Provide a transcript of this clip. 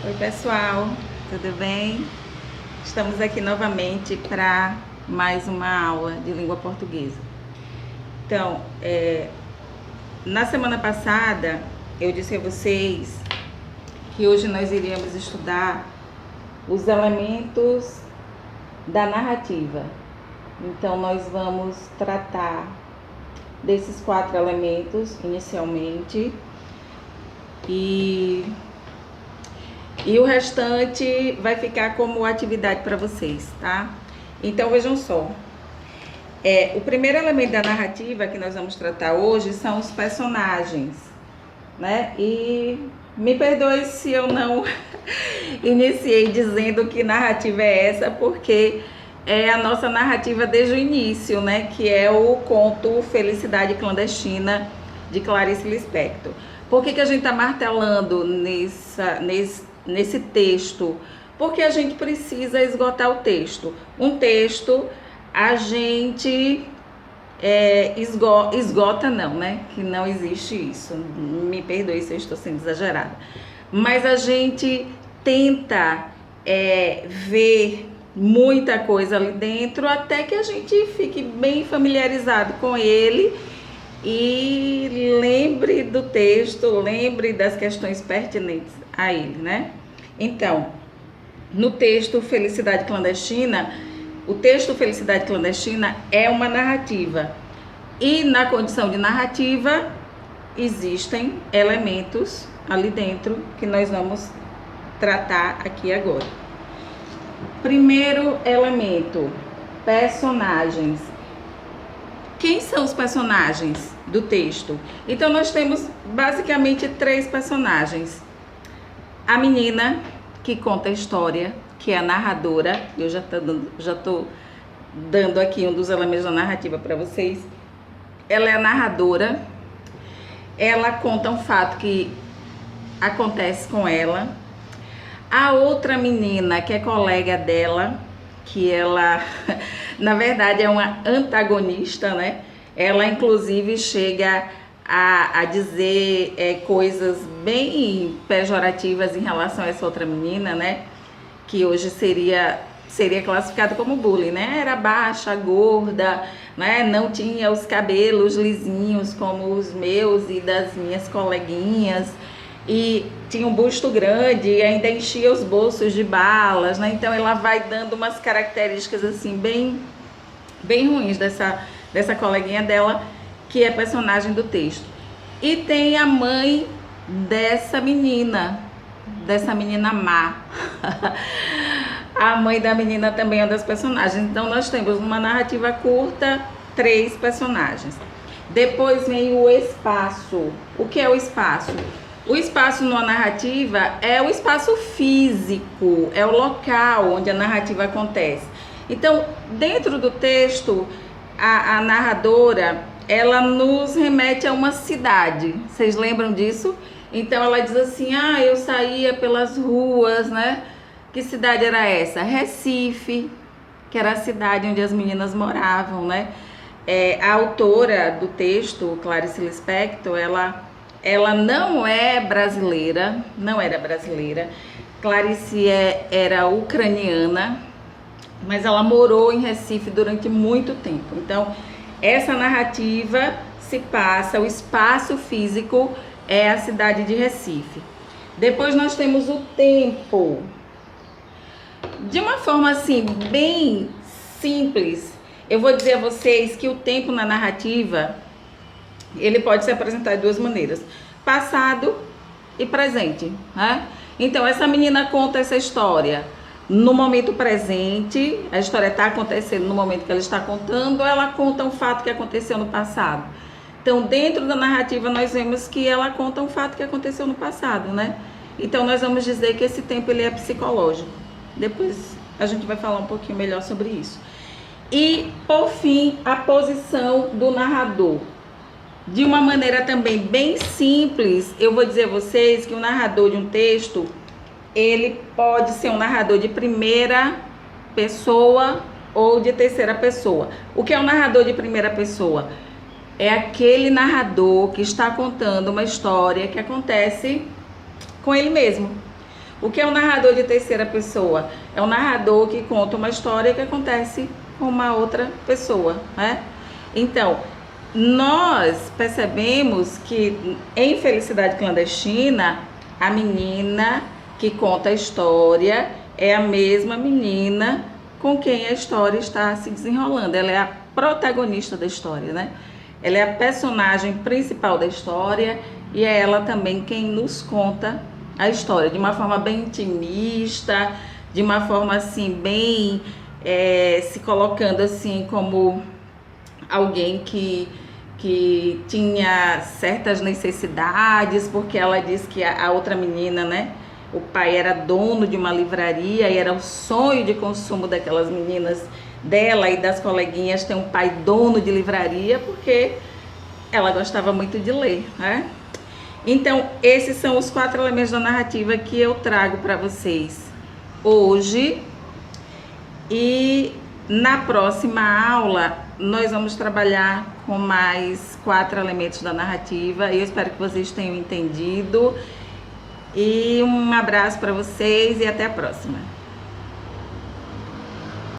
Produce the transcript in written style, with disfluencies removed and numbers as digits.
Oi, pessoal, tudo bem? Estamos aqui novamente para mais uma aula de língua portuguesa. Então, na semana passada eu disse a vocês que hoje nós iríamos estudar os elementos da narrativa. Então, nós vamos tratar desses 4 elementos inicialmente e o restante vai ficar como atividade para vocês, tá? Então vejam só, o primeiro elemento da narrativa que nós vamos tratar hoje são os personagens, né? E me perdoe se eu não iniciei dizendo que narrativa é essa, porque é a nossa narrativa desde o início, né? Que é o conto Felicidade Clandestina, de Clarice Lispector. Por que a gente está martelando nesse texto? Porque a gente precisa esgotar o texto. Um texto a gente esgota não, né? Que não existe isso. Me perdoe se eu estou sendo exagerada. Mas a gente tenta ver muita coisa ali dentro até que a gente fique bem familiarizado com ele e lembre do texto, lembre das questões pertinentes a ele, né? Então, no texto Felicidade Clandestina, o texto Felicidade Clandestina é uma narrativa. E na condição de narrativa, existem elementos ali dentro que nós vamos tratar aqui agora. Primeiro elemento, personagens. Quem são os personagens do texto? Então, nós temos basicamente 3 personagens. A menina que conta a história, que é a narradora. Eu já estou dando aqui um dos elementos da narrativa para vocês. Ela é a narradora. Ela conta um fato que acontece com ela. A outra menina, que é colega dela, que ela, na verdade, é uma antagonista, né? Ela, inclusive, chega a dizer coisas bem pejorativas em relação a essa outra menina, né? Que hoje seria classificada como bullying, né? Era baixa, gorda, né? Não tinha os cabelos lisinhos como os meus e das minhas coleguinhas. E tinha um busto grande e ainda enchia os bolsos de balas, né? Então ela vai dando umas características assim bem ruins dessa coleguinha dela, que é personagem do texto. E tem a mãe dessa menina má. A mãe da menina também é uma das personagens. Então nós temos uma narrativa curta, 3 personagens. Depois vem o espaço. O que é o espaço? O espaço numa narrativa é o espaço físico, é o local onde a narrativa acontece. Então, dentro do texto, a narradora, ela nos remete a uma cidade. Vocês lembram disso? Então, ela diz assim, eu saía pelas ruas, né? Que cidade era essa? Recife, que era a cidade onde as meninas moravam, né? A autora do texto, Clarice Lispector, ela não é brasileira, não era brasileira. Clarice era ucraniana, mas ela morou em Recife durante muito tempo. Então, essa narrativa se passa, o espaço físico é a cidade de Recife. Depois nós temos o tempo. De uma forma assim, bem simples, eu vou dizer a vocês que o tempo na narrativa, ele pode se apresentar de 2 maneiras, passado e presente, né? Então, essa menina conta essa história no momento presente, a história está acontecendo no momento que ela está contando, ou ela conta um fato que aconteceu no passado. Então, dentro da narrativa, nós vemos que ela conta um fato que aconteceu no passado, né? Então, nós vamos dizer que esse tempo ele é psicológico. Depois a gente vai falar um pouquinho melhor sobre isso. E, por fim, a posição do narrador. De uma maneira também bem simples, eu vou dizer a vocês que o narrador de um texto, ele pode ser um narrador de primeira pessoa ou de terceira pessoa. O que é um narrador de primeira pessoa? É aquele narrador que está contando uma história que acontece com ele mesmo. O que é um narrador de terceira pessoa? É um narrador que conta uma história que acontece com uma outra pessoa, né? Então, nós percebemos que em Felicidade Clandestina, a menina que conta a história é a mesma menina com quem a história está se desenrolando. Ela é a protagonista da história, né? Ela é a personagem principal da história e é ela também quem nos conta a história de uma forma bem intimista, de uma forma assim bem se colocando assim como alguém que tinha certas necessidades, porque ela disse que a outra menina, né, o pai era dono de uma livraria e era o sonho de consumo daquelas meninas dela e das coleguinhas ter um pai dono de livraria, porque ela gostava muito de ler, né? Então, esses são os 4 elementos da narrativa que eu trago para vocês hoje. E na próxima aula, nós vamos trabalhar com mais 4 elementos da narrativa. Eu espero que vocês tenham entendido. E um abraço para vocês e até a próxima.